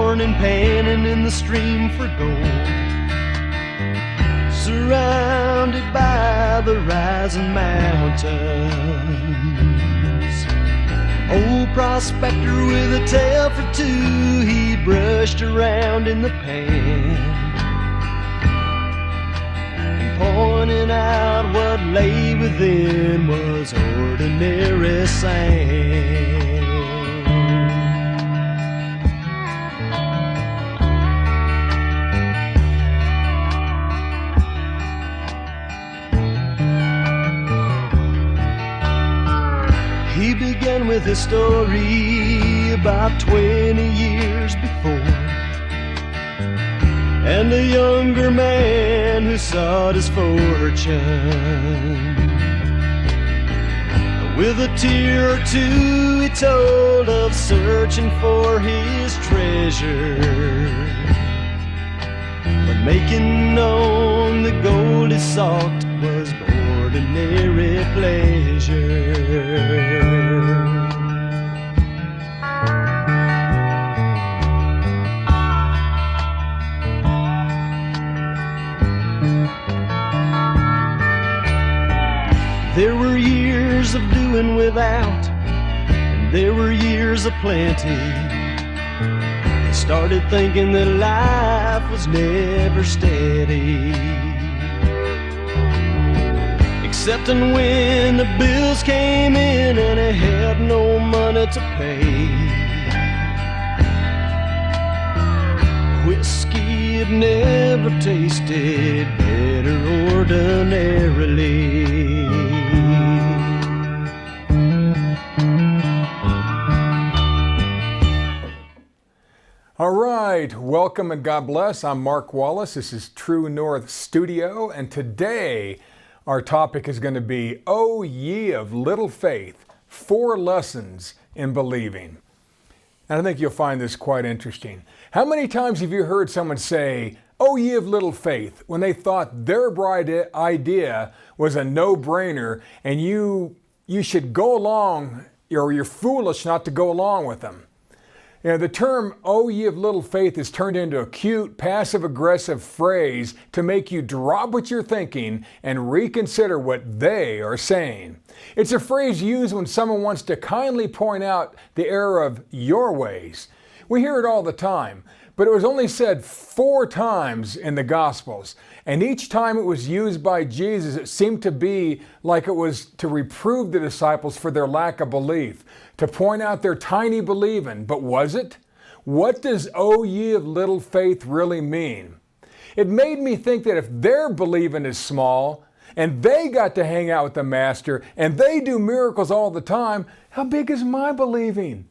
morning panning in the stream for gold, surrounded by the rising mountains. Old prospector with a tale for two, he brushed around in the pan, pointing out what lay within was ordinary sand. He began with a story about 20 years before, and a younger man who sought his fortune. With a tear or two he told of searching for his treasure, but making known the gold he sought was ordinary pleasure. There were years of doing without, and there were years of plenty. He started thinking that life was never steady, excepting when the bills came in and he had no money to pay. Whiskey had never tasted better ordinarily. All right, welcome and God bless. I'm Mark Wallace. This is True North Studio, and today our topic is going to be, O ye of little faith, 4 lessons in believing. And I think you'll find this quite interesting. How many times have you heard someone say, O ye of little faith, when they thought their bright idea was a no-brainer and you should go along, or you're foolish not to go along with them? You know, the term, "O ye of little faith," is turned into a cute, passive-aggressive phrase to make you drop what you're thinking and reconsider what they are saying. It's a phrase used when someone wants to kindly point out the error of your ways. We hear it all the time, but it was only said 4 times in the Gospels, and each time it was used by Jesus, it seemed to be like it was to reprove the disciples for their lack of belief, to point out their tiny believing. But was it? What does "O ye of little faith" really mean? It made me think that if their believing is small, and they got to hang out with the Master, and they do miracles all the time, how big is my believing?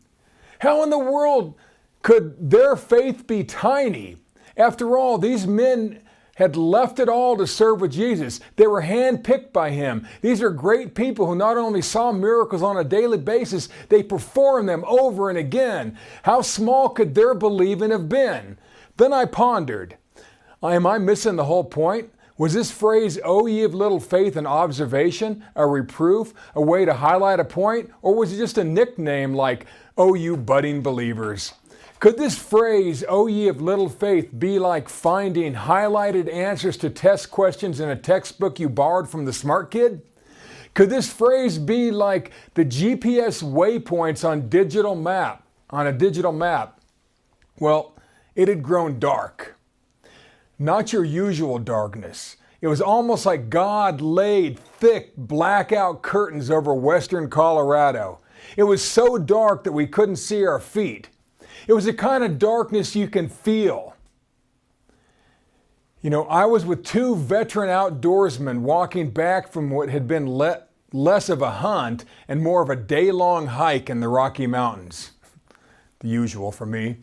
How in the world could their faith be tiny? After all, these men had left it all to serve with Jesus. They were handpicked by him. These are great people who not only saw miracles on a daily basis, they performed them over and again. How small could their believing have been? Then I pondered, am I missing the whole point? Was this phrase, "O ye of little faith," an observation, a reproof, a way to highlight a point? Or was it just a nickname like, "Oh, you budding believers"? Could this phrase, "O ye of little faith," be like finding highlighted answers to test questions in a textbook you borrowed from the smart kid? Could this phrase be like the GPS waypoints on a digital map? Well, it had grown dark. Not your usual darkness. It was almost like God laid thick blackout curtains over western Colorado. It was so dark that we couldn't see our feet. It was the kind of darkness you can feel. You know, I was with 2 veteran outdoorsmen walking back from what had been less of a hunt and more of a day-long hike in the Rocky Mountains. The usual for me.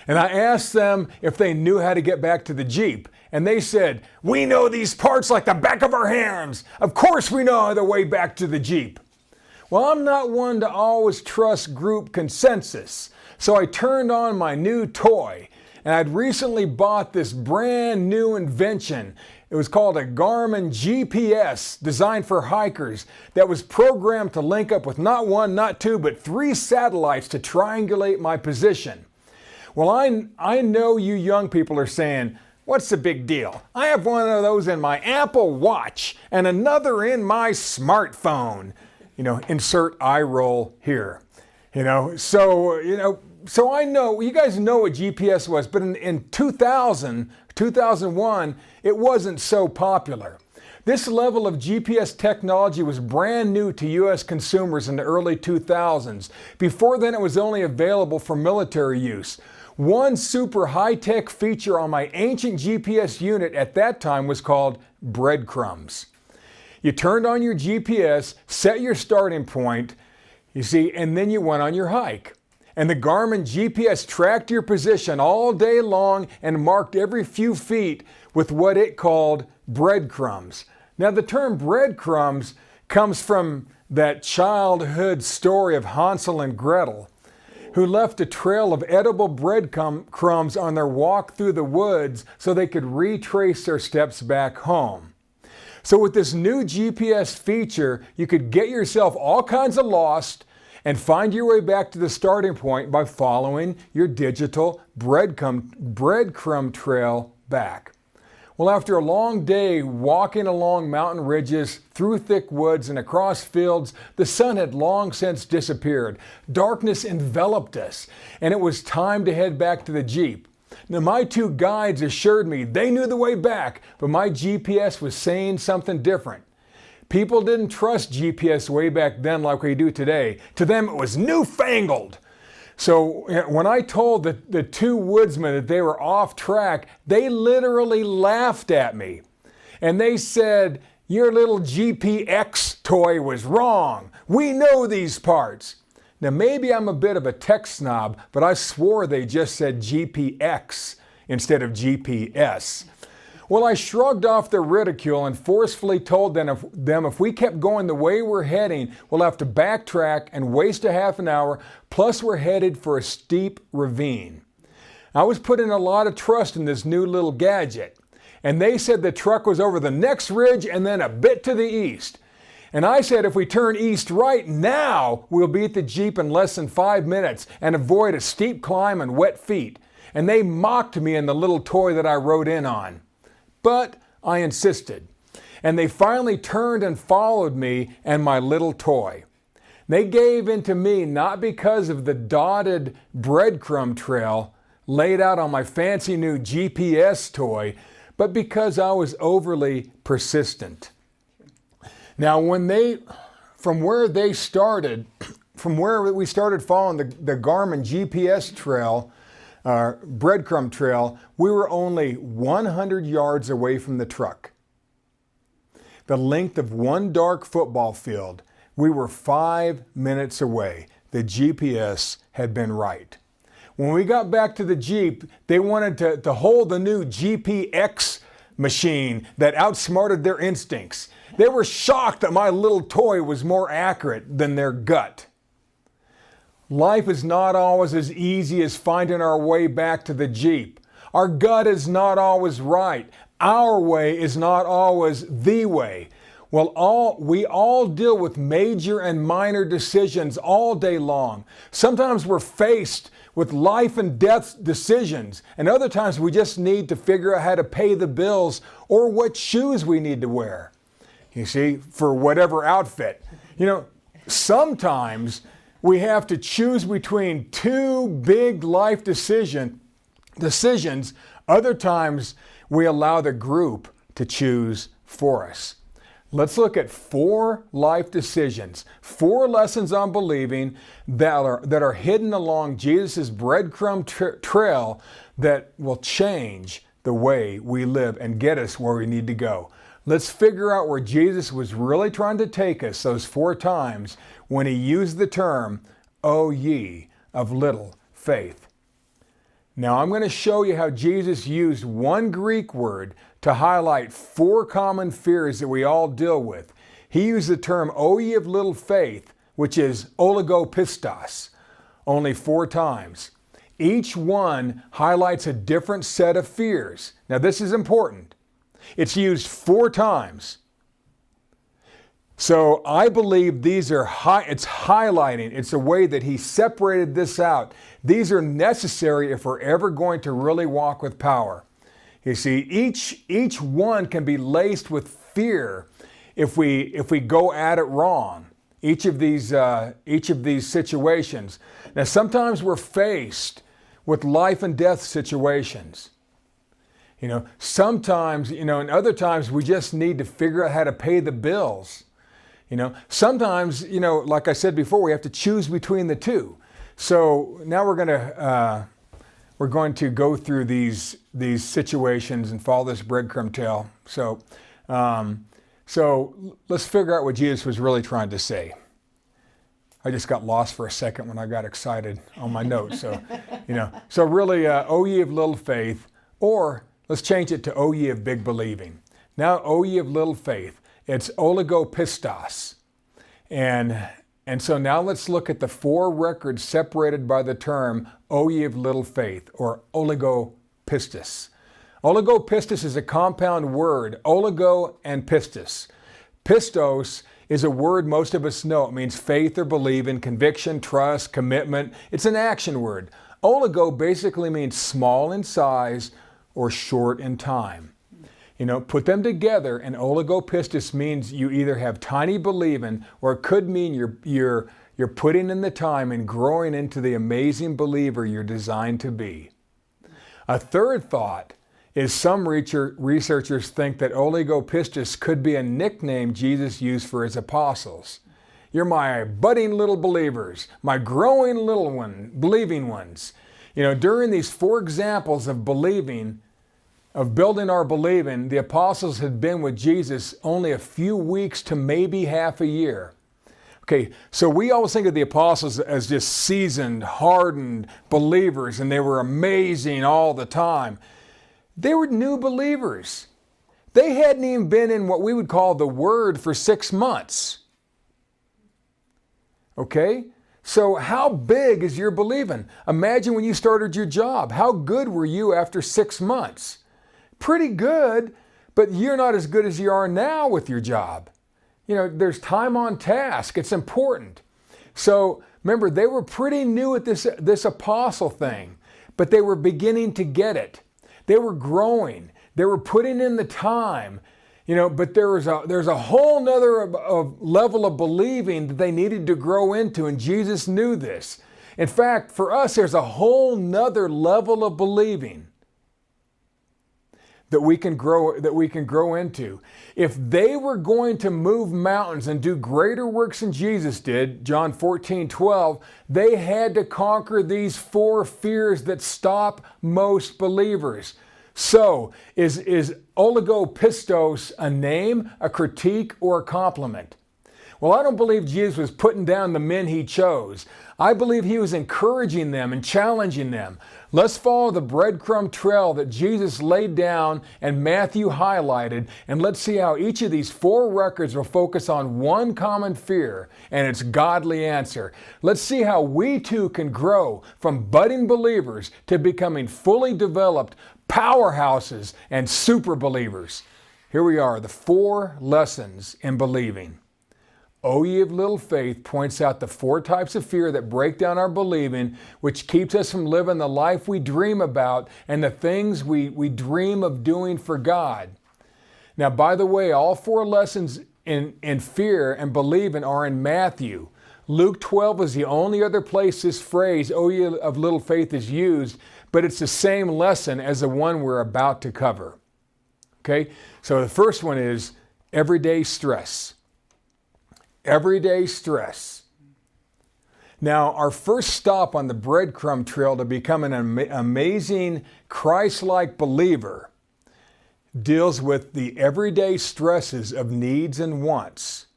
And I asked them if they knew how to get back to the Jeep. And they said, "We know these parts like the back of our hands. Of course we know the way back to the Jeep." Well, I'm not one to always trust group consensus. So I turned on my new toy, and I'd recently bought this brand new invention. It was called a Garmin GPS, designed for hikers, that was programmed to link up with not 1, not 2, but 3 satellites to triangulate my position. Well, I know you young people are saying, what's the big deal? I have one of those in my Apple Watch and another in my smartphone. Insert eye roll here. So I know, you guys know what GPS was, but in 2001, it wasn't so popular. This level of GPS technology was brand new to U.S. consumers in the early 2000s. Before then, it was only available for military use. One super high-tech feature on my ancient GPS unit at that time was called breadcrumbs. You turned on your GPS, set your starting point, and then you went on your hike. And the Garmin GPS tracked your position all day long and marked every few feet with what it called breadcrumbs. Now, the term breadcrumbs comes from that childhood story of Hansel and Gretel, who left a trail of edible breadcrumbs on their walk through the woods so they could retrace their steps back home. So with this new GPS feature, you could get yourself all kinds of lost and find your way back to the starting point by following your digital breadcrumb trail back. Well, after a long day walking along mountain ridges, through thick woods, and across fields, the sun had long since disappeared. Darkness enveloped us, and it was time to head back to the Jeep. Now, my two guides assured me they knew the way back, but my GPS was saying something different. People didn't trust GPS way back then like we do today. To them, it was newfangled. So when I told the two woodsmen that they were off track, they literally laughed at me. And they said, your little GPX toy was wrong. We know these parts. Now maybe I'm a bit of a tech snob, but I swore they just said GPX instead of GPS. Well, I shrugged off their ridicule and forcefully told them if we kept going the way we're heading, we'll have to backtrack and waste a half an hour, plus we're headed for a steep ravine. I was putting a lot of trust in this new little gadget, and they said the truck was over the next ridge and then a bit to the east. And I said if we turn east right now, we'll beat the Jeep in less than 5 minutes and avoid a steep climb and wet feet. And they mocked me in the little toy that I rode in on. But I insisted, and they finally turned and followed me and my little toy. They gave in to me not because of the dotted breadcrumb trail laid out on my fancy new GPS toy, but because I was overly persistent. Now, from where we started following the Garmin GPS trail, breadcrumb trail, we were only 100 yards away from the truck. The length of one dark football field, we were 5 minutes away. The GPS had been right. When we got back to the Jeep, they wanted to hold the new GPX machine that outsmarted their instincts. They were shocked that my little toy was more accurate than their gut. Life is not always as easy as finding our way back to the Jeep. Our gut is not always right. Our way is not always the way. Well, we all deal with major and minor decisions all day long. Sometimes we're faced with life and death decisions, and other times we just need to figure out how to pay the bills or what shoes we need to wear. You see, for whatever outfit. Sometimes we have to choose between two big life decisions. Other times we allow the group to choose for us. Let's look at 4 life decisions, 4 lessons on believing that are hidden along Jesus' breadcrumb trail that will change the way we live and get us where we need to go. Let's figure out where Jesus was really trying to take us those 4 times when he used the term, "O ye of little faith." Now I'm going to show you how Jesus used one Greek word to highlight 4 common fears that we all deal with. He used the term, "O ye of little faith," which is oligopistos, only 4 times. Each one highlights a different set of fears. Now this is important. It's used 4 times. So I believe these are it's highlighting. It's a way that he separated this out. These are necessary if we're ever going to really walk with power. You see, each one can be laced with fear if we go at it wrong. Each of these situations. Now, sometimes we're faced with life and death situations. Sometimes, and other times we just need to figure out how to pay the bills. Sometimes, like I said before, we have to choose between the two. So now we're going to go through these situations and follow this breadcrumb trail. So let's figure out what Jesus was really trying to say. I just got lost for a second when I got excited on my notes. So, so really, O ye of little faith, or let's change it to O ye of big believing. Now, O ye of little faith, it's oligopistos. And so now let's look at the 4 records separated by the term O ye of little faith, or oligopistos. Oligopistos is a compound word, oligo and pistos. Pistos is a word most of us know. It means faith or believe in, conviction, trust, commitment. It's an action word. Oligo basically means small in size or short in time. Put them together, and oligopistos means you either have tiny believing, or it could mean you're putting in the time and growing into the amazing believer you're designed to be. A third thought is some researchers think that oligopistos could be a nickname Jesus used for his apostles. You're my budding little believers, my growing believing ones. During these 4 examples of believing, of building our believing, the apostles had been with Jesus only a few weeks to maybe half a year. Okay, so we always think of the apostles as just seasoned, hardened believers, and they were amazing all the time. They were new believers. They hadn't even been in what we would call the Word for 6 months. Okay? So how big is your believing? Imagine when you started your job. How good were you after 6 months? Pretty good, but you're not as good as you are now with your job. There's time on task. It's important. So remember, they were pretty new at this apostle thing, but they were beginning to get it. They were growing. They were putting in the time, but there's a whole nother level of believing that they needed to grow into, and Jesus knew this. In fact, for us, there's a whole nother level of believing that we can grow into. If they were going to move mountains and do greater works than Jesus did, John 14:12, they had to conquer these 4 fears that stop most believers. So, is oligopistos a name, a critique, or a compliment? Well, I don't believe Jesus was putting down the men he chose. I believe he was encouraging them and challenging them. Let's follow the breadcrumb trail that Jesus laid down and Matthew highlighted, and let's see how each of these 4 records will focus on one common fear and its godly answer. Let's see how we too can grow from budding believers to becoming fully developed powerhouses and super believers. Here we are, the 4 lessons in believing. O ye of little faith points out the 4 types of fear that break down our believing, which keeps us from living the life we dream about and the things we dream of doing for God. Now, by the way, all 4 lessons in fear and believing are in Matthew. Luke 12 is the only other place this phrase, O ye of little faith, is used, but it's the same lesson as the one we're about to cover. Okay, so the first one is everyday stress. Everyday stress. Now, our first stop on the breadcrumb trail to become an amazing Christ-like believer deals with the everyday stresses of needs and wants,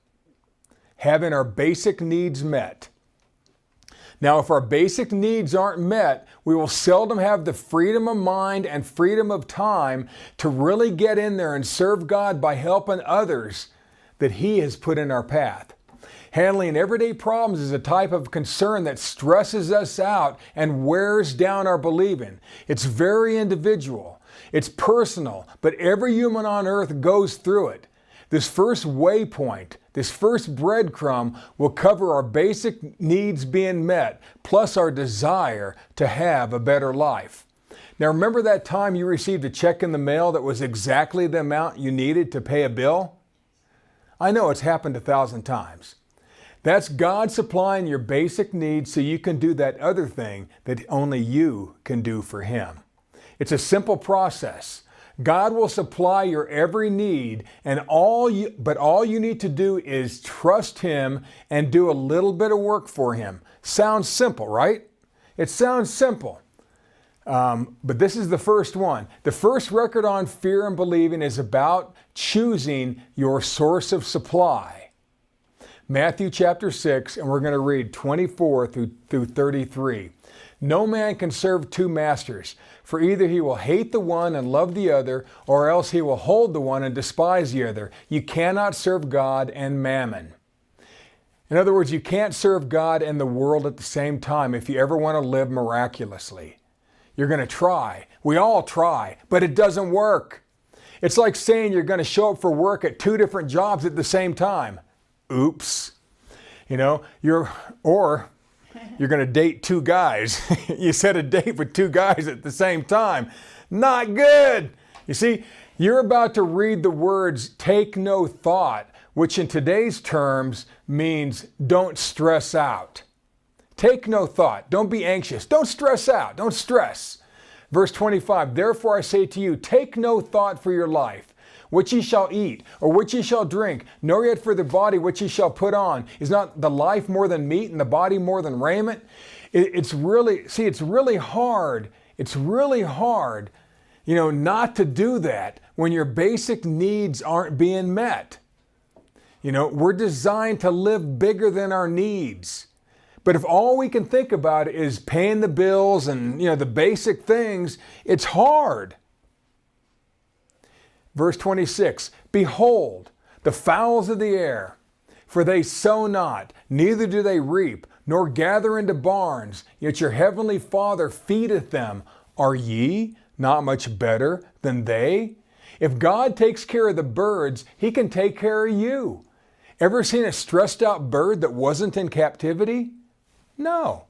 having our basic needs met. Now, if our basic needs aren't met, we will seldom have the freedom of mind and freedom of time to really get in there and serve God by helping others that He has put in our path. Handling everyday problems is a type of concern that stresses us out and wears down our believing. It's very individual. It's personal, but every human on earth goes through it. This first waypoint, this first breadcrumb will cover our basic needs being met, plus our desire to have a better life. Now remember that time you received a check in the mail that was exactly the amount you needed to pay a bill? I know it's happened 1,000 times. That's God supplying your basic needs so you can do that other thing that only you can do for Him. It's a simple process. God will supply your every need, and all you need to do is trust Him and do a little bit of work for Him. Sounds simple, right? It sounds simple. But this is the first one. The first record on fear and believing is about choosing your source of supply. Matthew chapter 6, and we're going to read 24 through 33. No man can serve two masters, for either he will hate the one and love the other, or else he will hold the one and despise the other. You cannot serve God and mammon. In other words, you can't serve God and the world at the same time if you ever want to live miraculously. You're going to try. We all try, but it doesn't work. It's like saying you're going to show up for work at two different jobs at the same time. Oops. You're going to date two guys. You set a date with two guys at the same time. Not good. You see, you're about to read the words, take no thought, which in today's terms means don't stress out. Take no thought. Don't be anxious. Don't stress out. Don't stress. Verse 25, therefore I say to you, take no thought for your life, what ye shall eat, or what ye shall drink, nor yet for the body what ye shall put on. Is not the life more than meat, and the body more than raiment? It's really hard. It's really hard, not to do that when your basic needs aren't being met. We're designed to live bigger than our needs. But if all we can think about is paying the bills and, the basic things, it's hard. Verse 26, behold, the fowls of the air, for they sow not, neither do they reap, nor gather into barns, yet your heavenly Father feedeth them. Are ye not much better than they? If God takes care of the birds, He can take care of you. Ever seen a stressed out bird that wasn't in captivity? No.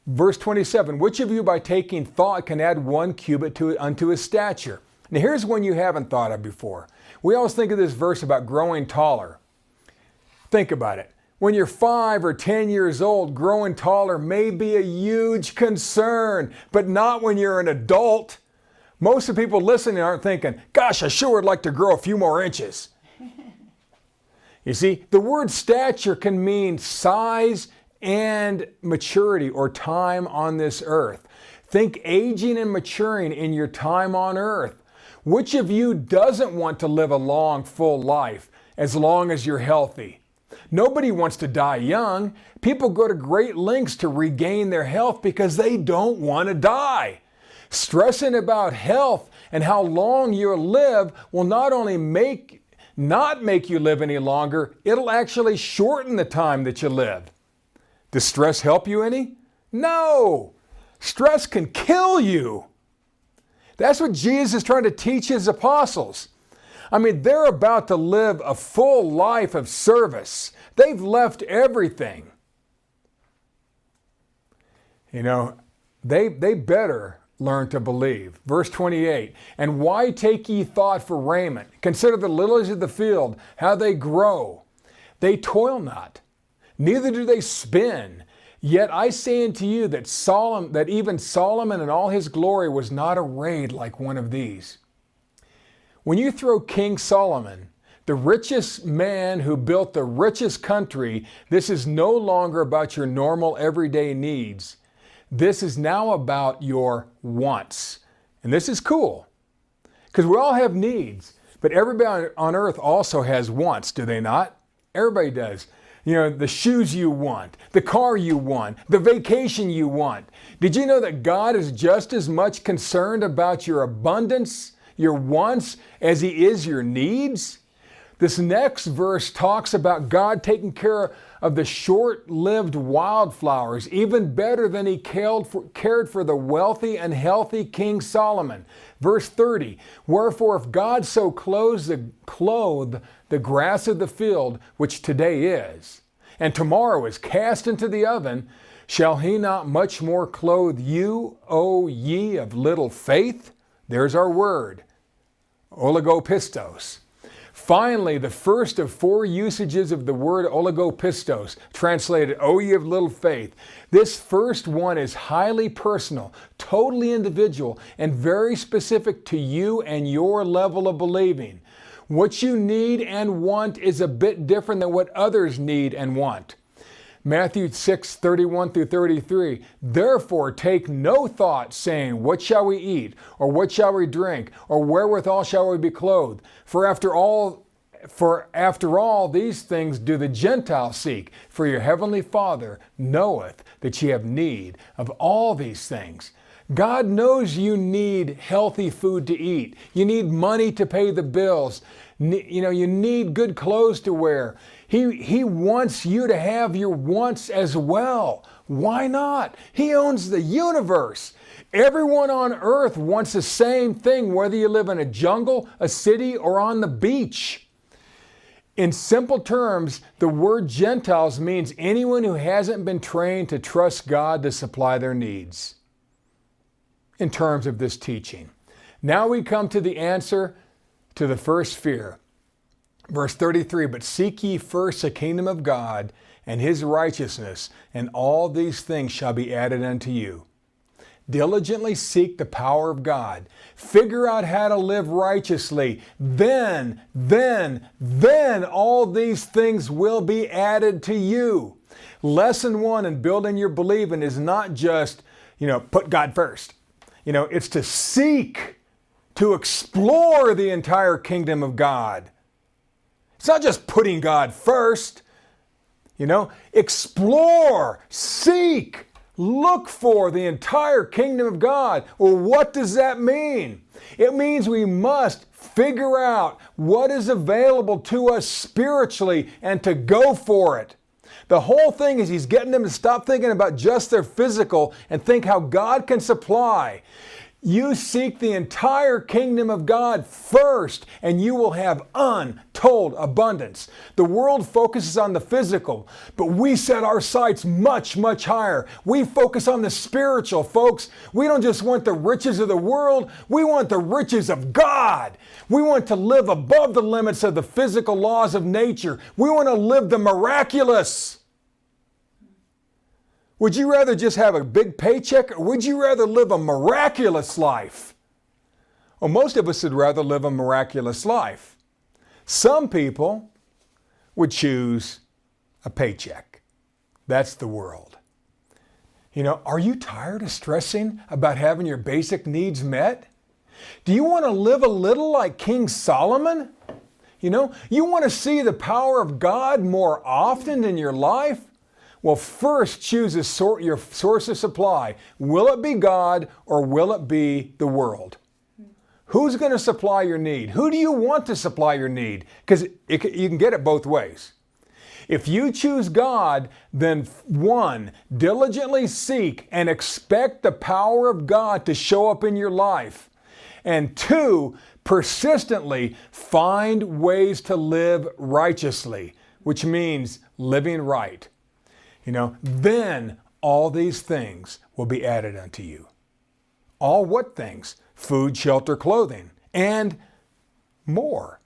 Verse 27, which of you by taking thought can add 1 cubit unto his stature? Now here's one you haven't thought of before. We always think of this verse about growing taller. Think about it. When you're 5 or 10 years old, growing taller may be a huge concern, but not when you're an adult. Most of the people listening aren't thinking, gosh, I sure would like to grow a few more inches. You see, the word stature can mean size and maturity or time on this earth. Think aging and maturing in your time on earth. Which of you doesn't want to live a long, full life as long as you're healthy? Nobody wants to die young. People go to great lengths to regain their health because they don't want to die. Stressing about health and how long you'll live will not only not make you live any longer, it'll actually shorten the time that you live. Does stress help you any? No! Stress can kill you. That's what Jesus is trying to teach His apostles. They're about to live a full life of service. They've left everything. They better learn to believe. Verse 28, and why take ye thought for raiment? Consider the lilies of the field, how they grow. They toil not, neither do they spin. Yet I say unto you that even Solomon in all his glory was not arrayed like one of these. When you throw King Solomon, the richest man who built the richest country, this is no longer about your normal everyday needs. This is now about your wants. And this is cool, because we all have needs, but everybody on earth also has wants, do they not? Everybody does. The shoes you want, the car you want, the vacation you want. Did you know that God is just as much concerned about your abundance, your wants, as He is your needs? This next verse talks about God taking care of the short-lived wildflowers, even better than he cared for the wealthy and healthy King Solomon. Verse 30, wherefore if God so clothe the grass of the field, which today is, and tomorrow is cast into the oven, shall he not much more clothe you, O ye of little faith? There's our word, oligopistos. Finally, the first of 4 usages of the word oligopistos, translated, O ye of little faith. This first one is highly personal, totally individual, and very specific to you and your level of believing. What you need and want is a bit different than what others need and want. Matthew 6:31-33, therefore take no thought, saying, what shall we eat, or what shall we drink, or wherewithal shall we be clothed? For after all these things do the Gentiles seek, for your heavenly Father knoweth that ye have need of all these things. God knows you need healthy food to eat. You need money to pay the bills. You need good clothes to wear. He wants you to have your wants as well. Why not? He owns the universe. Everyone on earth wants the same thing, whether you live in a jungle, a city, or on the beach. In simple terms, the word Gentiles means anyone who hasn't been trained to trust God to supply their needs. In terms of this teaching. Now we come to the answer to the first fear. Verse 33, but seek ye first the kingdom of God and his righteousness, and all these things shall be added unto you. Diligently seek the power of God. Figure out how to live righteously. Then all these things will be added to you. Lesson 1 in building your believing is not just, put God first. It's to seek, to explore the entire kingdom of God. It's not just putting God first. Explore, seek, look for the entire kingdom of God. Well, what does that mean? It means we must figure out what is available to us spiritually and to go for it. The whole thing is he's getting them to stop thinking about just their physical and think how God can supply. You seek the entire kingdom of God first, and you will have untold abundance. The world focuses on the physical, but we set our sights much, much higher. We focus on the spiritual, folks. We don't just want the riches of the world, we want the riches of God. We want to live above the limits of the physical laws of nature. We want to live the miraculous. Would you rather just have a big paycheck, or would you rather live a miraculous life? Well, most of us would rather live a miraculous life. Some people would choose a paycheck. That's the world. Are you tired of stressing about having your basic needs met? Do you want to live a little like King Solomon? You want to see the power of God more often in your life? Well, first choose your source of supply. Will it be God or will it be the world? Who's going to supply your need? Who do you want to supply your need? Because you can get it both ways. If you choose God, then 1, diligently seek and expect the power of God to show up in your life. And 2, persistently find ways to live righteously, which means living right. Then all these things will be added unto you. All what things? Food, shelter, clothing, and more.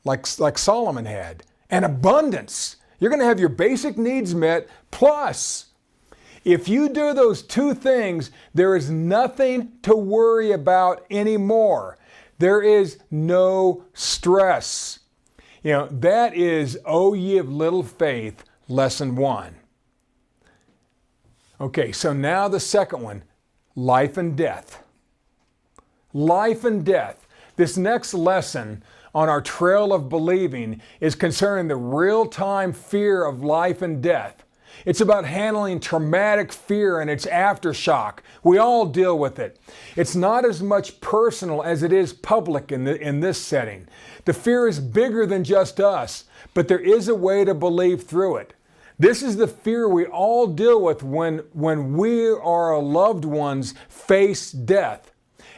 Like Solomon had. And abundance. You're going to have your basic needs met, plus, if you do those 2 things, there is nothing to worry about anymore. There is no stress. That is, O ye of little faith, lesson 1. Okay, so now the second one, life and death. Life and death. This next lesson on our trail of believing is concerning the real-time fear of life and death. It's about handling traumatic fear and its aftershock. We all deal with it. It's not as much personal as it is public in this setting. The fear is bigger than just us, but there is a way to believe through it. This is the fear we all deal with when we or our loved ones face death.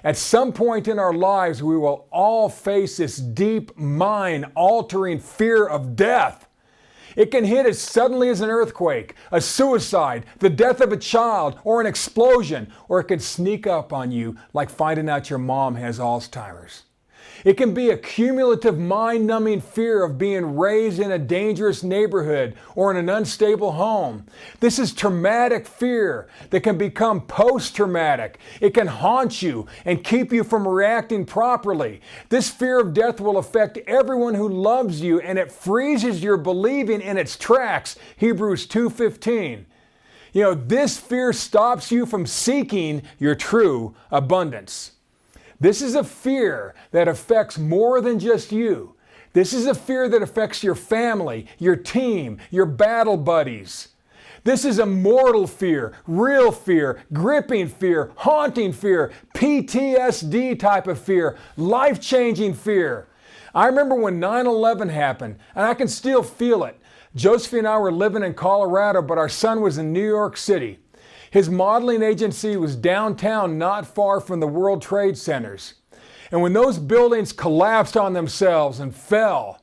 At some point in our lives, we will all face this deep, mind-altering fear of death. It can hit as suddenly as an earthquake, a suicide, the death of a child, or an explosion, or it can sneak up on you like finding out your mom has Alzheimer's. It can be a cumulative, mind-numbing fear of being raised in a dangerous neighborhood or in an unstable home. This is traumatic fear that can become post-traumatic. It can haunt you and keep you from reacting properly. This fear of death will affect everyone who loves you, and it freezes your believing in its tracks. Hebrews 2:15. This fear stops you from seeking your true abundance. This is a fear that affects more than just you. This is a fear that affects your family, your team, your battle buddies. This is a mortal fear, real fear, gripping fear, haunting fear, PTSD type of fear, life-changing fear. I remember when 9/11 happened, and I can still feel it. Josephine and I were living in Colorado, but our son was in New York City. His modeling agency was downtown, not far from the World Trade Centers. And when those buildings collapsed on themselves and fell,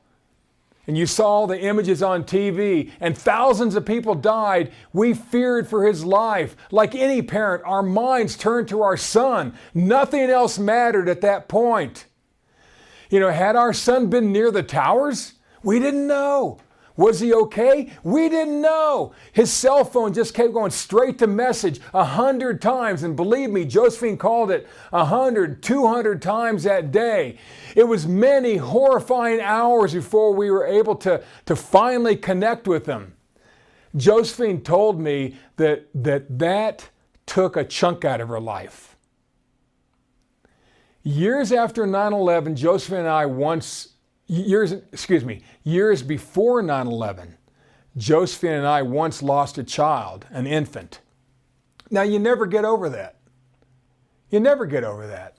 and you saw the images on TV, and thousands of people died, we feared for his life. Like any parent, our minds turned to our son. Nothing else mattered at that point. Had our son been near the towers? We didn't know. Was he okay? We didn't know. His cell phone just kept going straight to message 100 times. And believe me, Josephine called it 100, 200 times that day. It was many horrifying hours before we were able to finally connect with him. Josephine told me that took a chunk out of her life. Years after 9/11, Josephine and I years before 9/11, Josephine and I once lost a child, an infant. Now, you never get over that. You never get over that.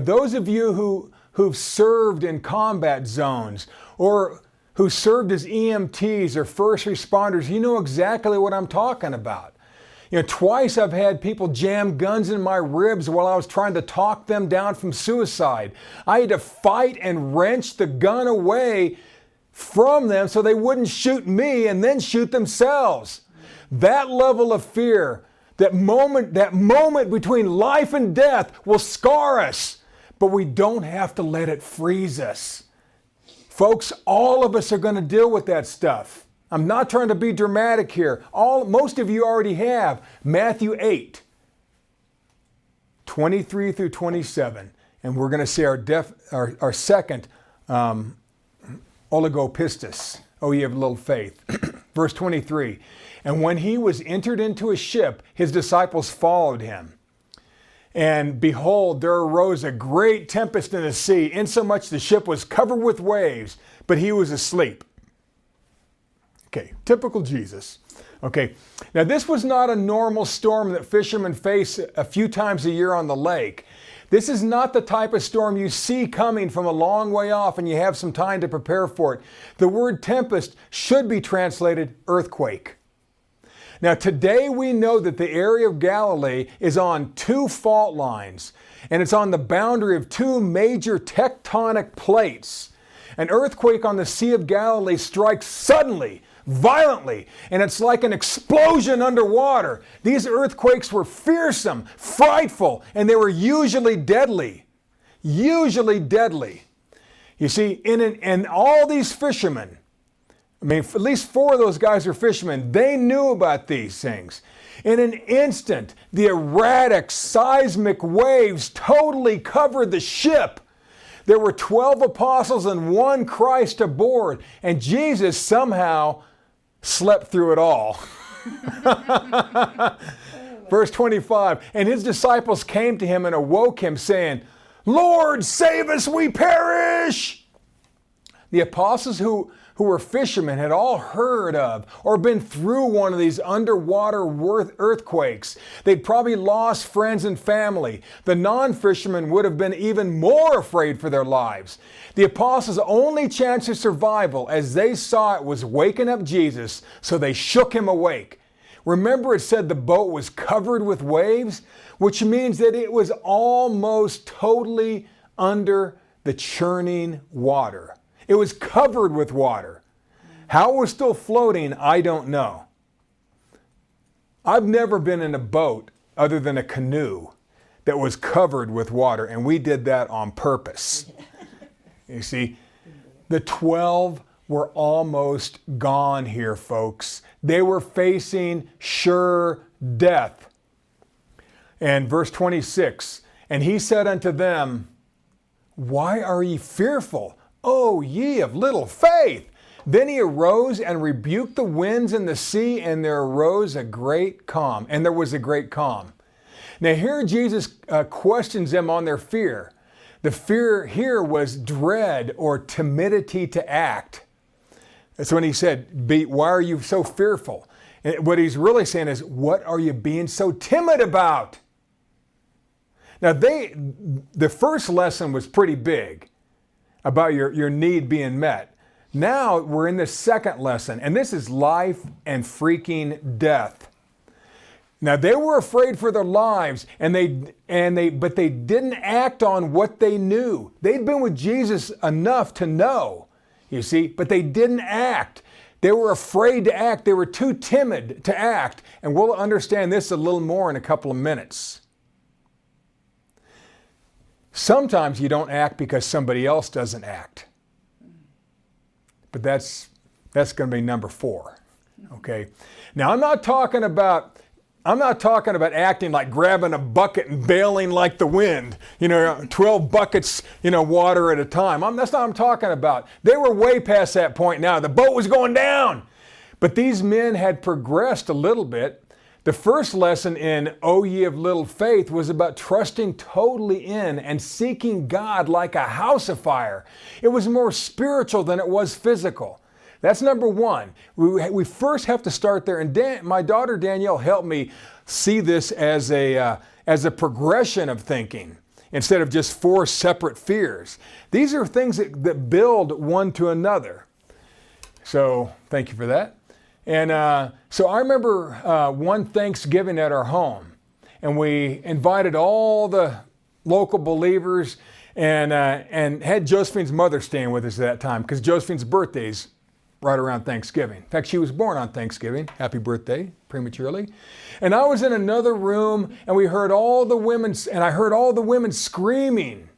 Those of you who've served in combat zones or who served as EMTs or first responders, you know exactly what I'm talking about. Twice I've had people jam guns in my ribs while I was trying to talk them down from suicide. I had to fight and wrench the gun away from them so they wouldn't shoot me and then shoot themselves. That level of fear, that moment between life and death will scar us, but we don't have to let it freeze us. Folks, all of us are going to deal with that stuff. I'm not trying to be dramatic here. Most of you already have. Matthew 8, 23 through 27. And we're going to see our second oligopistis. Oh, you have little faith. Verse 23. And when he was entered into a ship, his disciples followed him. And behold, there arose a great tempest in the sea, insomuch the ship was covered with waves, but he was asleep. Okay, typical Jesus. Okay, now this was not a normal storm that fishermen face a few times a year on the lake. This is not the type of storm you see coming from a long way off and you have some time to prepare for it. The word tempest should be translated earthquake. Now today we know that the area of Galilee is on two fault lines, and it's on the boundary of two major tectonic plates. An earthquake on the Sea of Galilee strikes suddenly, violently, and it's like an explosion underwater. These earthquakes were fearsome, frightful, and they were usually deadly. Usually deadly. You see, and all these fishermen, at least 4 of those guys are fishermen, they knew about these things. In an instant, the erratic seismic waves totally covered the ship. There were 12 apostles and 1 Christ aboard, and Jesus somehow slept through it all. Verse 25, and his disciples came to him and awoke him, saying, Lord, save us, we perish. The apostles who who were fishermen had all heard of or been through one of these underwater earthquakes. They'd probably lost friends and family. The non-fishermen would have been even more afraid for their lives. The apostles' only chance of survival as they saw it was waking up Jesus, so they shook him awake. Remember, it said the boat was covered with waves, which means that it was almost totally under the churning water. It was covered with water. How it was still floating, I don't know. I've never been in a boat other than a canoe that was covered with water, and we did that on purpose. You see, the 12 were almost gone here, folks. They were facing sure death. And verse 26, and he said unto them, why are ye fearful, O ye of little faith? Then he arose and rebuked the winds and the sea, and there arose a great calm. And there was a great calm. Now here Jesus questions them on their fear. The fear here was dread or timidity to act. That's when he said, why are you so fearful? And what he's really saying is, what are you being so timid about? Now the first lesson was pretty big about your need being met. Now we're in the second lesson, and this is life and freaking death. Now they were afraid for their lives, but they didn't act on what they knew. They'd been with Jesus enough to know, you see, but they didn't act. They were afraid to act. They were too timid to act. And we'll understand this a little more in a couple of minutes. Sometimes you don't act because somebody else doesn't act. But that's going to be number 4. Okay. Now I'm not talking about acting like grabbing a bucket and bailing like the wind, 12 buckets, water at a time. That's not what I'm talking about. They were way past that point now. The boat was going down. But these men had progressed a little bit. The first lesson in O ye of little faith was about trusting totally in and seeking God like a house afire. It was more spiritual than it was physical. That's number 1. We first have to start there. And my daughter Danielle helped me see this as a progression of thinking instead of just 4 separate fears. These are things that build one to another. So thank you for that. And so I remember one Thanksgiving at our home, and we invited all the local believers and had Josephine's mother staying with us at that time, because Josephine's birthday's right around Thanksgiving. In fact, she was born on Thanksgiving. Happy birthday, prematurely. And I was in another room, and we heard all the women, and I heard all the women screaming.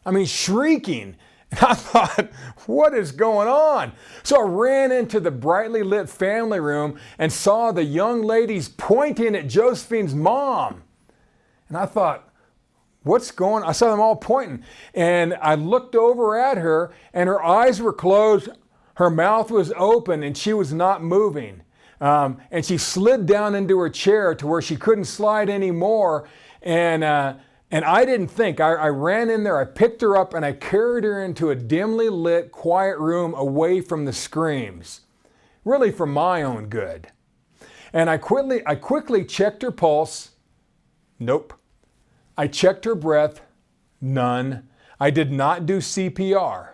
I mean, shrieking. And I thought, what is going on? So I ran into the brightly lit family room and saw the young ladies pointing at Josephine's mom. And I thought, what's going on? I saw them all pointing. And I looked over at her, and her eyes were closed. Her mouth was open, and she was not moving. And she slid down into her chair to where she couldn't slide anymore. And I didn't think. I ran in there, I picked her up, and I carried her into a dimly lit, quiet room away from the screams, really for my own good. And I quickly checked her pulse. Nope. I checked her breath. None. I did not do CPR.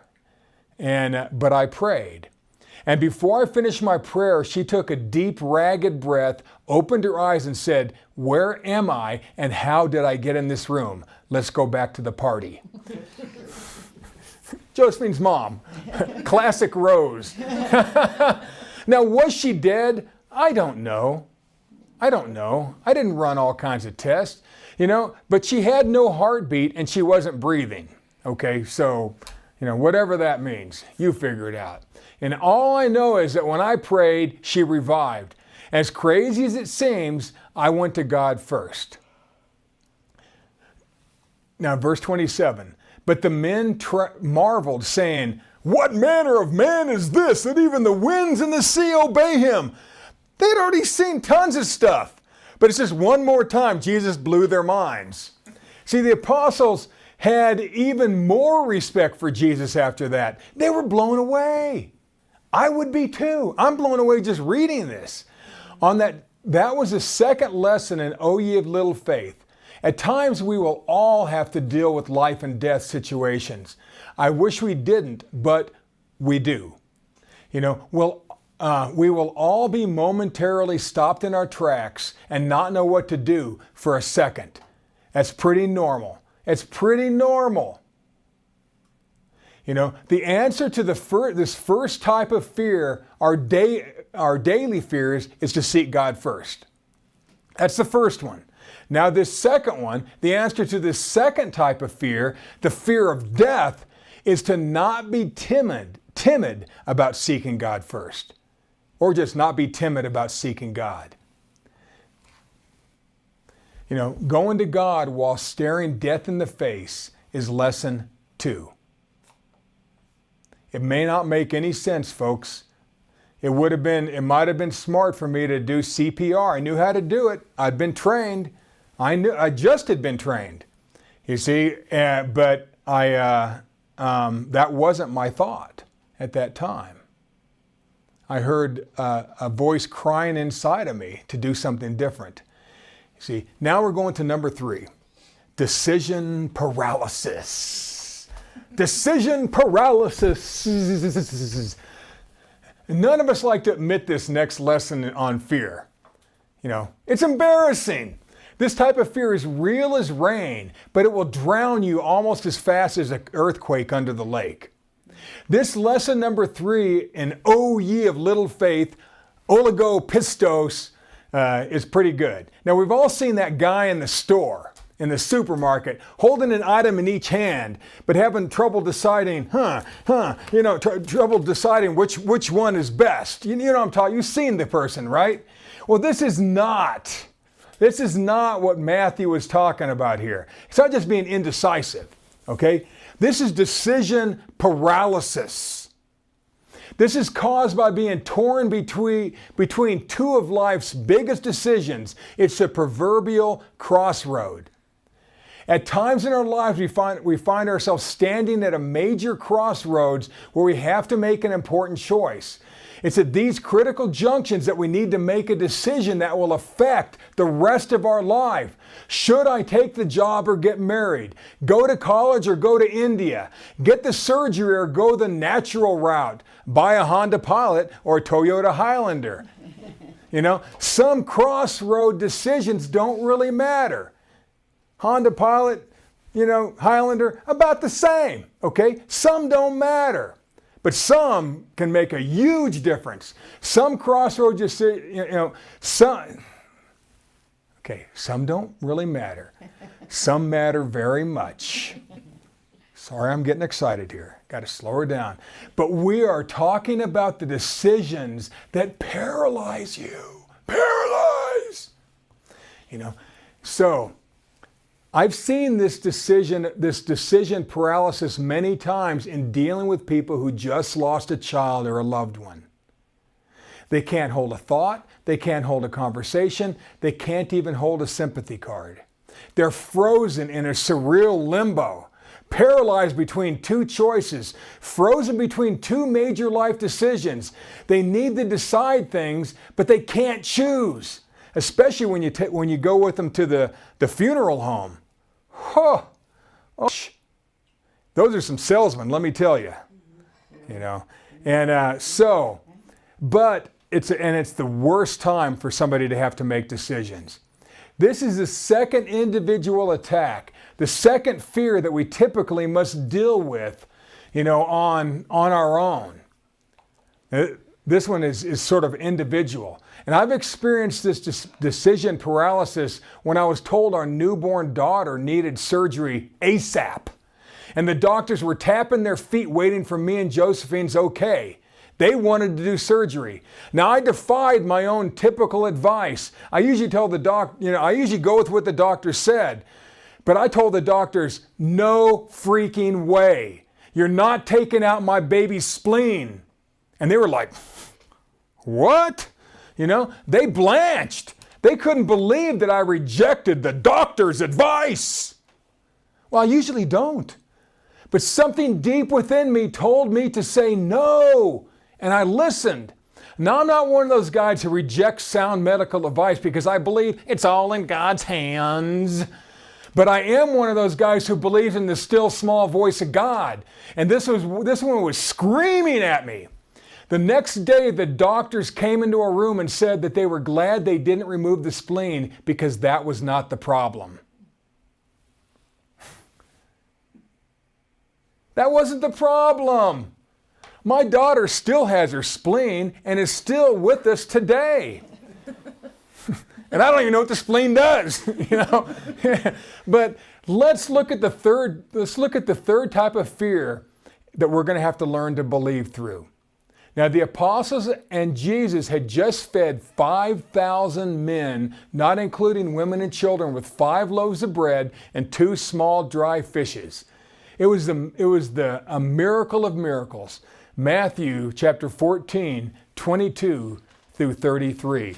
But I prayed. And before I finished my prayer, she took a deep, ragged breath, opened her eyes, and said, "Where am I, and how did I get in this room? Let's go back to the party." Josephine's mom. Classic Rose. Now, was she dead? I don't know. I didn't run all kinds of tests, but she had no heartbeat and she wasn't breathing. Okay, so, whatever that means, you figure it out. And all I know is that when I prayed, she revived. As crazy as it seems, I went to God first. Now, verse 27, but the men marveled, saying, "What manner of man is this, that even the winds and the sea obey him?" They'd already seen tons of stuff. But it's just one more time Jesus blew their minds. See, the apostles had even more respect for Jesus after that. They were blown away. I would be too. I'm blown away just reading this. That was the second lesson in O Ye of Little Faith. At times we will all have to deal with life and death situations. I wish we didn't, but we do. We will all be momentarily stopped in our tracks and not know what to do for a second. That's pretty normal. It's pretty normal. The answer to this first type of fear, our daily fears, is to seek God first. That's the first one. Now this second one, the answer to this second type of fear, the fear of death, is to not be timid about seeking God first. Or just not be timid about seeking God. Going to God while staring death in the face is lesson 2. It may not make any sense, folks. It might have been smart for me to do CPR. I knew how to do it. I'd been trained. I just had been trained. You see, but that wasn't my thought at that time. I heard a voice crying inside of me to do something different. You see, now we're going to number 3, decision paralysis. Decision paralysis. None of us like to admit this next lesson on fear. It's embarrassing. This type of fear is real as rain, but it will drown you almost as fast as an earthquake under the lake. This lesson number 3 in O Ye of Little Faith, oligopistos, is pretty good. Now we've all seen that guy in the store, in the supermarket, holding an item in each hand, but having trouble deciding, trouble deciding which one is best. You know what I'm talking. You've seen the person, right? Well, this is not what Matthew was talking about here. It's not just being indecisive, okay? This is decision paralysis. This is caused by being torn between two of life's biggest decisions. It's a proverbial crossroad. At times in our lives, we find ourselves standing at a major crossroads where we have to make an important choice. It's at these critical junctions that we need to make a decision that will affect the rest of our life. Should I take the job or get married? Go to college or go to India? Get the surgery or go the natural route? Buy a Honda Pilot or a Toyota Highlander? Some crossroad decisions don't really matter. Honda Pilot, Highlander, about the same, okay? Some don't matter. But some can make a huge difference. Some crossroads decisions, some don't really matter. Some matter very much. Sorry, I'm getting excited here. Got to slow her down. But we are talking about the decisions that paralyze you. Paralyze! So I've seen this decision paralysis many times in dealing with people who just lost a child or a loved one. They can't hold a thought, they can't hold a conversation, they can't even hold a sympathy card. They're frozen in a surreal limbo, paralyzed between two choices, frozen between two major life decisions. They need to decide things, but they can't choose. Especially when you go with them to the funeral home. Those are some salesmen, let me tell you. But it's the worst time for somebody to have to make decisions. This is the second individual attack, the second fear that we typically must deal with, on our own. This one is sort of individual. And I've experienced this decision paralysis when I was told our newborn daughter needed surgery ASAP. And the doctors were tapping their feet waiting for me and Josephine's okay. They wanted to do surgery. Now I defied my own typical advice. I usually tell the I usually go with what the doctor said. But I told the doctors, no freaking way. You're not taking out my baby's spleen. And they were like, what? They blanched. They couldn't believe that I rejected the doctor's advice. Well, I usually don't. But something deep within me told me to say no and I listened. Now, I'm not one of those guys who rejects sound medical advice because I believe it's all in God's hands. But I am one of those guys who believes in the still small voice of God. And this one was screaming at me. The next day, the doctors came into a room and said that they were glad they didn't remove the spleen because that was not the problem. That wasn't the problem. My daughter still has her spleen and is still with us today. And I don't even know what the spleen does, you know. But let's look at the third type of fear that we're going to have to learn to believe through. Now, the apostles and Jesus had just fed 5,000 men, not including women and children, with 5 loaves of bread and 2 small dry fishes. It was a miracle of miracles. Matthew chapter 14, 22 through 33.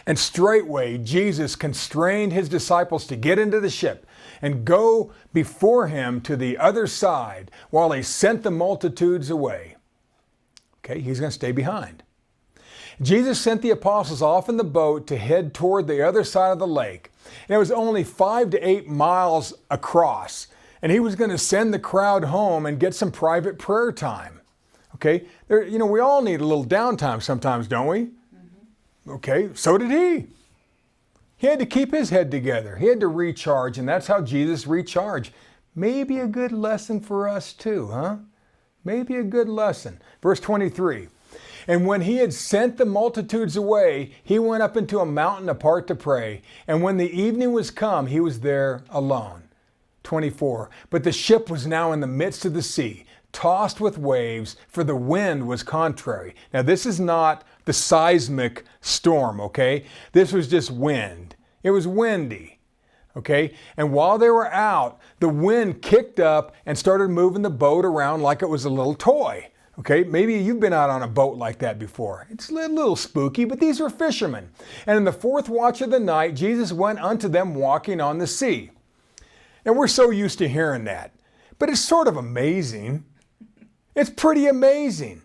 And straightway Jesus constrained his disciples to get into the ship and go before him to the other side while he sent the multitudes away. Okay, he's going to stay behind. Jesus sent the apostles off in the boat to head toward the other side of the lake. And it was only 5 to 8 miles across. And he was going to send the crowd home and get some private prayer time. Okay, we all need a little downtime sometimes, don't we? Mm-hmm. Okay, so did he. He had to keep his head together. He had to recharge, and that's how Jesus recharged. Maybe a good lesson for us too, huh? Maybe a good lesson. Verse 23. And when he had sent the multitudes away, he went up into a mountain apart to pray. And when the evening was come, he was there alone. 24. But the ship was now in the midst of the sea, tossed with waves, for the wind was contrary. Now, this is not the seismic storm, okay? This was just wind. It was windy. Okay, and while they were out, the wind kicked up and started moving the boat around like it was a little toy. Okay, maybe you've been out on a boat like that before. It's a little spooky, but these were fishermen. And in the 4th watch of the night, Jesus went unto them walking on the sea. And we're so used to hearing that, but it's sort of amazing. It's pretty amazing.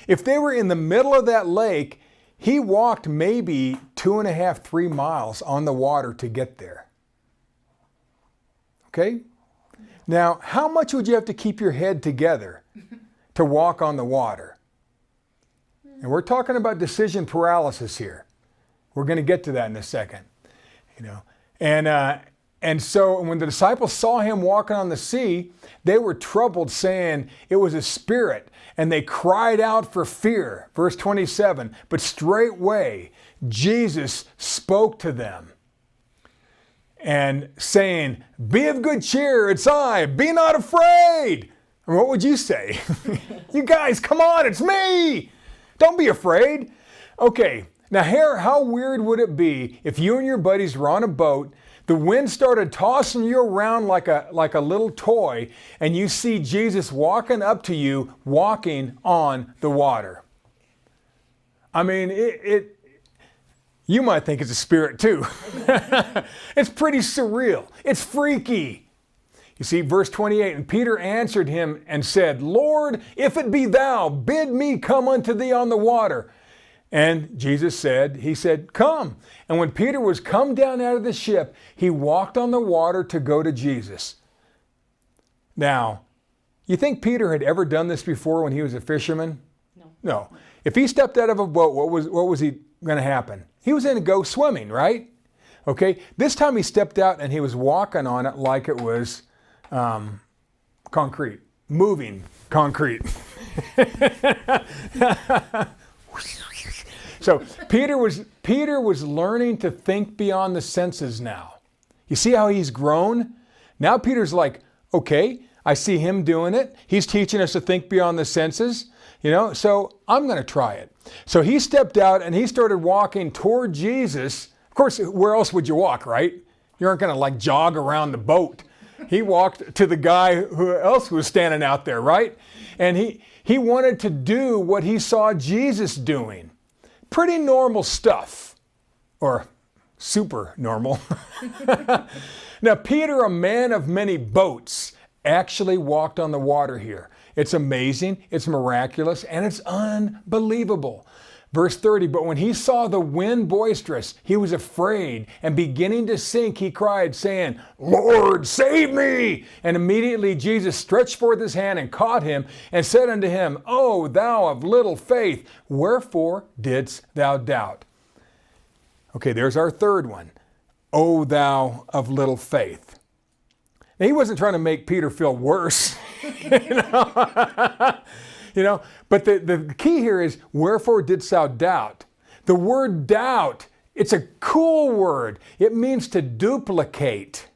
If they were in the middle of that lake, he walked maybe 2.5, 3 miles on the water to get there. Okay? Now, how much would you have to keep your head together to walk on the water? And we're talking about decision paralysis here. We're going to get to that in a second. And so when the disciples saw him walking on the sea, they were troubled, saying it was a spirit, and they cried out for fear. Verse 27, but straightway Jesus spoke to them, and saying, be of good cheer, it's I, be not afraid. And what would you say? You guys, come on, it's me. Don't be afraid. Okay, now here, how weird would it be if you and your buddies were on a boat, the wind started tossing you around like a little toy, and you see Jesus walking up to you, walking on the water. I mean, you might think it's a spirit too. It's pretty surreal. It's freaky. You see, verse 28, and Peter answered him and said, Lord, if it be thou, bid me come unto thee on the water. And Jesus said, come. And when Peter was come down out of the ship, he walked on the water to go to Jesus. Now, you think Peter had ever done this before when he was a fisherman? No. If he stepped out of a boat, what was he going to happen? He was going to go swimming, right? Okay, this time he stepped out and he was walking on it like it was concrete, moving concrete. So Peter was learning to think beyond the senses now. You see how he's grown? Now Peter's like, okay, I see him doing it. He's teaching us to think beyond the senses. So I'm going to try it. So he stepped out and he started walking toward Jesus. Of course, where else would you walk, right? You aren't going to jog around the boat. He walked to the guy who else was standing out there, right? And he wanted to do what he saw Jesus doing. Pretty normal stuff, or super normal. Now, Peter, a man of many boats, actually walked on the water here. It's amazing, it's miraculous, and it's unbelievable. Verse 30, but when he saw the wind boisterous, he was afraid, and beginning to sink, he cried, saying, Lord, save me! And immediately Jesus stretched forth his hand and caught him, and said unto him, O thou of little faith, wherefore didst thou doubt? Okay, there's our third one. O thou of little faith. Now, he wasn't trying to make Peter feel worse. But the key here is, wherefore didst thou doubt? The word doubt, it's a cool word. It means to duplicate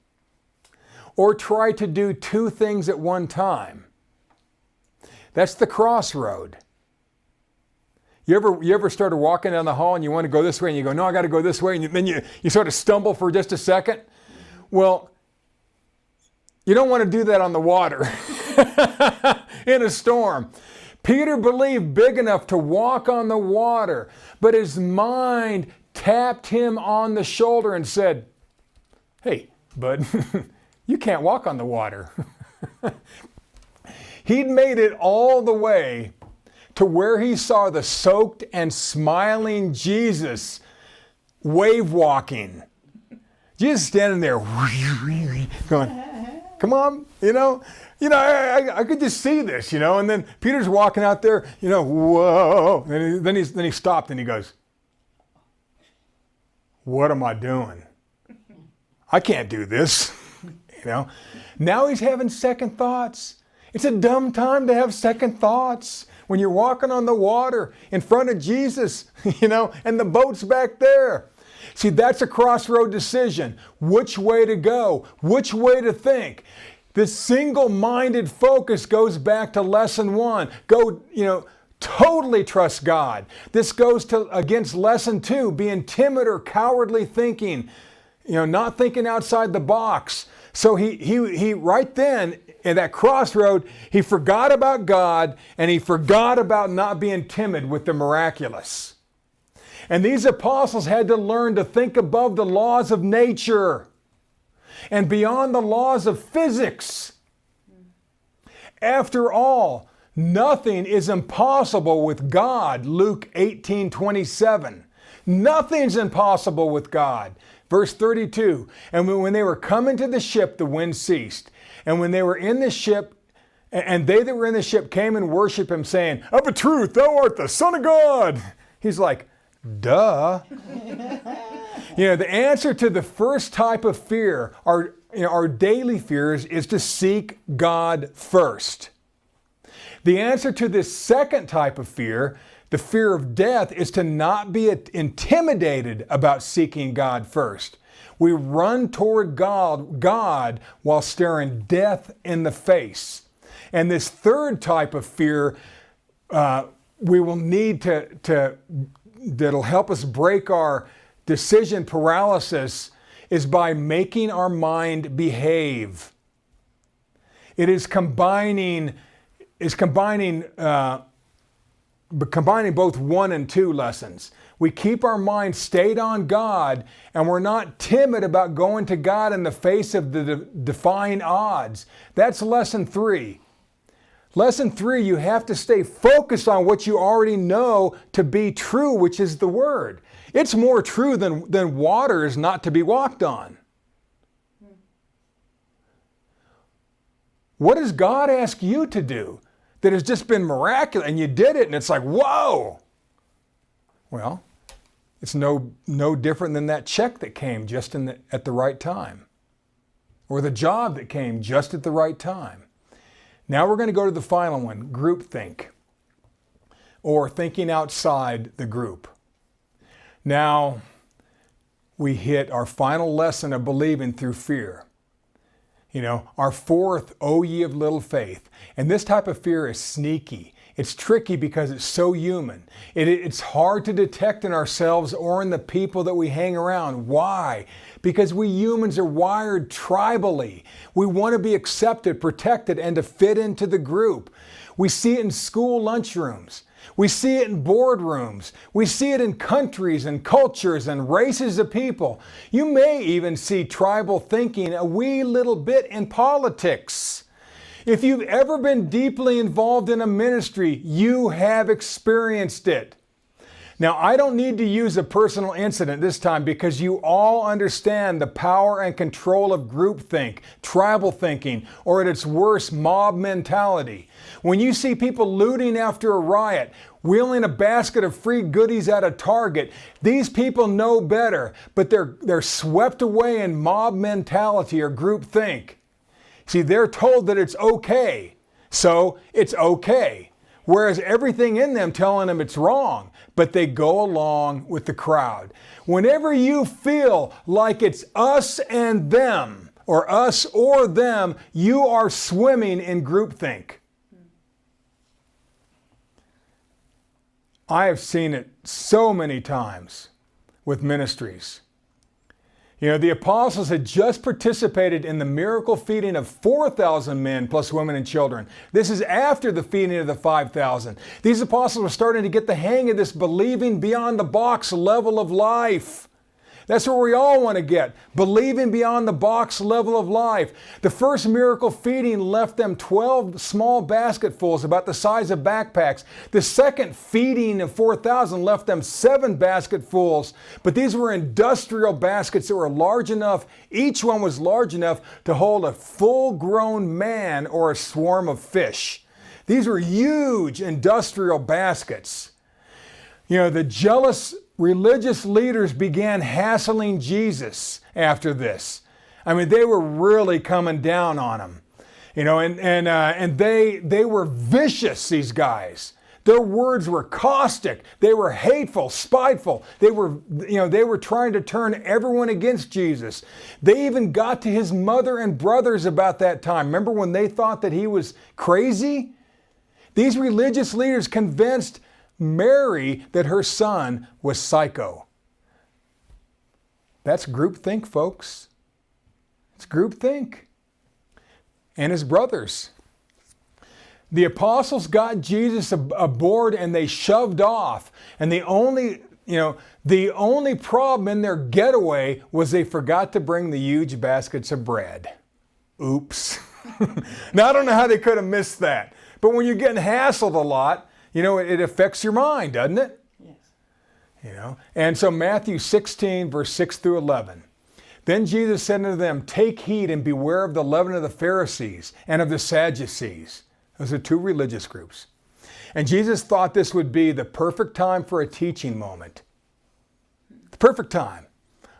or try to do two things at one time. That's the crossroad. You ever started walking down the hall and you want to go this way and you go, no, I got to go this way, and then you sort of stumble for just a second? Well, you don't want to do that on the water in a storm. Peter believed big enough to walk on the water, but his mind tapped him on the shoulder and said, hey, bud, you can't walk on the water. He'd made it all the way to where he saw the soaked and smiling Jesus wave walking. Jesus standing there going, come on, I could just see this, and then Peter's walking out there, whoa. And then he stopped and he goes, what am I doing? I can't do this, Now he's having second thoughts. It's a dumb time to have second thoughts when you're walking on the water in front of Jesus, and the boat's back there. See, that's a crossroad decision. Which way to go? Which way to think? This single-minded focus goes back to lesson 1. Totally trust God. This goes against lesson 2, being timid or cowardly thinking, not thinking outside the box. So he right then, in that crossroad, he forgot about God and he forgot about not being timid with the miraculous. And these apostles had to learn to think above the laws of nature and beyond the laws of physics. After all, nothing is impossible with God, Luke 18:27. Nothing's impossible with God. Verse 32, and when they were coming to the ship, the wind ceased. And when they were in the ship, and they that were in the ship came and worshiped him, saying, of a truth, thou art the Son of God. He's like, duh. The answer to the first type of fear, our daily fears, is to seek God first. The answer to this second type of fear, the fear of death, is to not be intimidated about seeking God first. We run toward God while staring death in the face. And this third type of fear, we will need that'll help us break our decision paralysis, is by making our mind behave. It is combining both 1 and 2 lessons. We keep our mind stayed on God, and we're not timid about going to God in the face of the defying odds. That's lesson 3. Lesson 3, you have to stay focused on what you already know to be true, which is the Word. It's more true than water is not to be walked on. What does God ask you to do that has just been miraculous, and you did it, and it's like, whoa! Well, it's no different than that check that came just at the right time, or the job that came just at the right time. Now we're going to go to the final one, groupthink, or thinking outside the group. Now we hit our final lesson of believing through fear. Our fourth, O ye of little faith. And this type of fear is sneaky. It's tricky because it's so human. It's hard to detect in ourselves or in the people that we hang around. Why? Because we humans are wired tribally. We want to be accepted, protected, and to fit into the group. We see it in school lunchrooms. We see it in boardrooms. We see it in countries and cultures and races of people. You may even see tribal thinking a wee little bit in politics. If you've ever been deeply involved in a ministry, you have experienced it. Now, I don't need to use a personal incident this time because you all understand the power and control of groupthink, tribal thinking, or at its worst, mob mentality. When you see people looting after a riot, wheeling a basket of free goodies at a Target, these people know better, but they're swept away in mob mentality or groupthink. See, they're told that it's okay, so it's okay. Whereas everything in them telling them it's wrong, but they go along with the crowd. Whenever you feel like it's us and them, or us or them, you are swimming in groupthink. I have seen it so many times with ministries. You know, the apostles had just participated in the miracle feeding of 4,000 men plus women and children. This is after the feeding of the 5,000. These apostles were starting to get the hang of this believing beyond the box level of life. That's where we all want to get, believing beyond the box level of life. The first miracle feeding left them 12 small basketfuls about the size of backpacks. The second feeding of 4,000 left them 7 basketfuls, but these were industrial baskets that were large enough, each one was large enough to hold a full-grown man or a swarm of fish. These were huge industrial baskets. You know, the jealous religious leaders began hassling Jesus after this. I mean, they were really coming down on him. You know, and they were vicious, these guys. Their words were caustic. They were hateful, spiteful. They were trying to turn everyone against Jesus. They even got to his mother and brothers about that time. Remember when they thought that he was crazy? These religious leaders convinced Mary that her son was psycho. That's groupthink, folks. It's groupthink. And his brothers. The apostles got Jesus aboard and they shoved off. And the only problem in their getaway was they forgot to bring the huge baskets of bread. Oops. Now, I don't know how they could have missed that. But when you're getting hassled a lot, you know, it affects your mind, doesn't it? Yes. You know, and so Matthew 16, verse 6 through 11. Then Jesus said unto them, take heed and beware of the leaven of the Pharisees and of the Sadducees. Those are 2 religious groups. And Jesus thought this would be the perfect time for a teaching moment. The perfect time.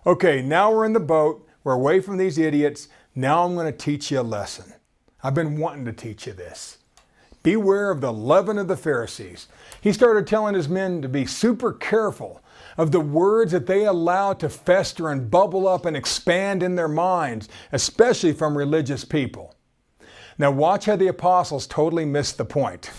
Okay, now we're in the boat. We're away from these idiots. Now I'm going to teach you a lesson. I've been wanting to teach you this. Beware of the leaven of the Pharisees. He started telling his men to be super careful of the words that they allow to fester and bubble up and expand in their minds, especially from religious people. Now watch how the apostles totally missed the point.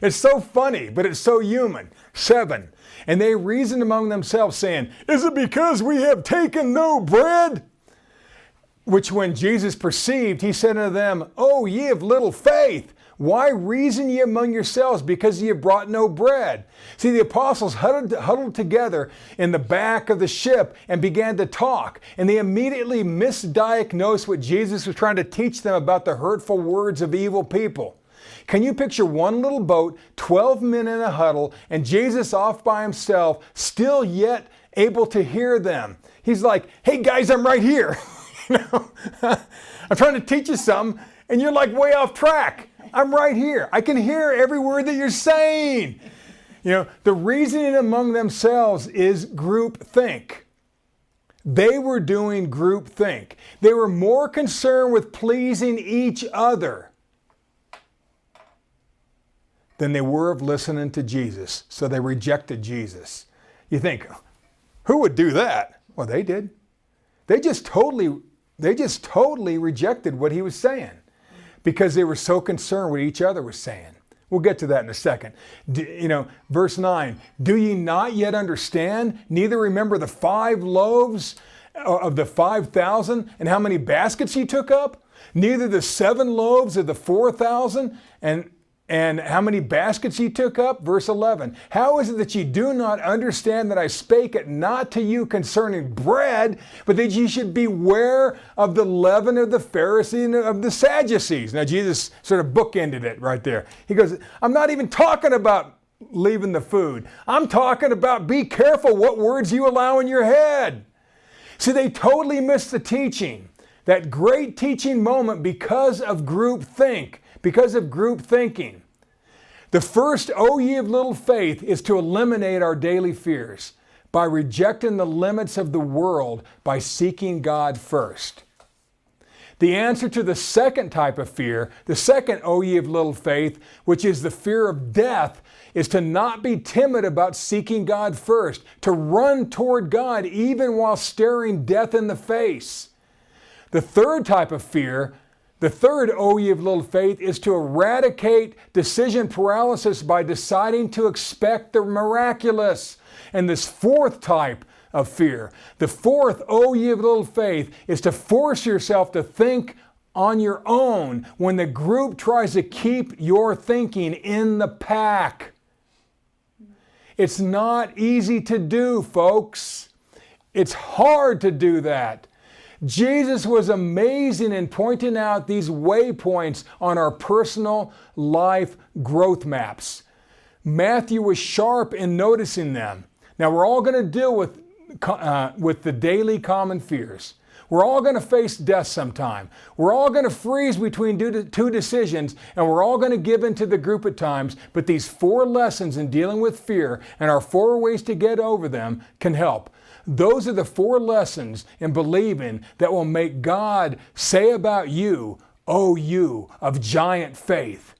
It's so funny, but it's so human. 7. And they reasoned among themselves, saying, is it because we have taken no bread? Which when Jesus perceived, he said unto them, O ye of little faith, why reason ye among yourselves because ye have brought no bread? See, the apostles huddled together in the back of the ship and began to talk. And they immediately misdiagnosed what Jesus was trying to teach them about the hurtful words of evil people. Can you picture one little boat, 12 men in a huddle, and Jesus off by himself, still yet able to hear them? He's like, hey guys, I'm right here. You know, I'm trying to teach you something, and you're like way off track. I'm right here. I can hear every word that you're saying. You know, the reasoning among themselves is groupthink. They were doing groupthink. They were more concerned with pleasing each other than they were of listening to Jesus. So they rejected Jesus. You think, who would do that? Well, they did. They just totally rejected what he was saying because they were so concerned what each other was saying. We'll get to that in a second. Verse 9, do ye not yet understand, neither remember the 5 loaves of the 5,000 and how many baskets he took up? Neither the 7 loaves of the 4,000 and And how many baskets ye took up? Verse 11. How is it that ye do not understand that I spake it not to you concerning bread, but that ye should beware of the leaven of the Pharisees and of the Sadducees? Now Jesus sort of bookended it right there. He goes, I'm not even talking about leaving the food. I'm talking about be careful what words you allow in your head. See, they totally missed the teaching. That great teaching moment because of groupthink. Because of group thinking. The first, O ye of little faith, is to eliminate our daily fears by rejecting the limits of the world by seeking God first. The answer to the second type of fear, the second, O ye of little faith, which is the fear of death, is to not be timid about seeking God first, to run toward God even while staring death in the face. The third type of fear, the third, O ye of little faith, is to eradicate decision paralysis by deciding to expect the miraculous. And this fourth type of fear, the fourth, O ye of little faith, is to force yourself to think on your own when the group tries to keep your thinking in the pack. It's not easy to do, folks. It's hard to do that. Jesus was amazing in pointing out these waypoints on our personal life growth maps. Matthew was sharp in noticing them. Now we're all going to deal with the daily common fears. We're all going to face death sometime. We're all going to freeze between two decisions, and we're all going to give in to the group at times. But these 4 lessons in dealing with fear and our 4 ways to get over them can help. Those are the 4 lessons in believing that will make God say about you, O you of giant faith,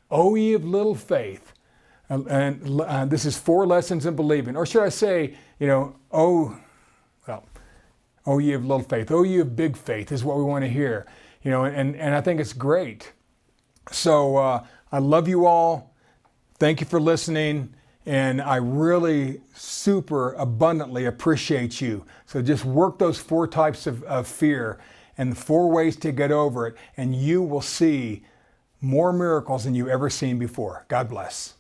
O ye of little faith. And this is 4 lessons in believing. Or should I say, O ye of little faith, O ye of big faith is what we want to hear. And I think it's great. So I love you all. Thank you for listening. And I really super abundantly appreciate you. So just work those 4 types of fear and 4 ways to get over it, and you will see more miracles than you've ever seen before. God bless.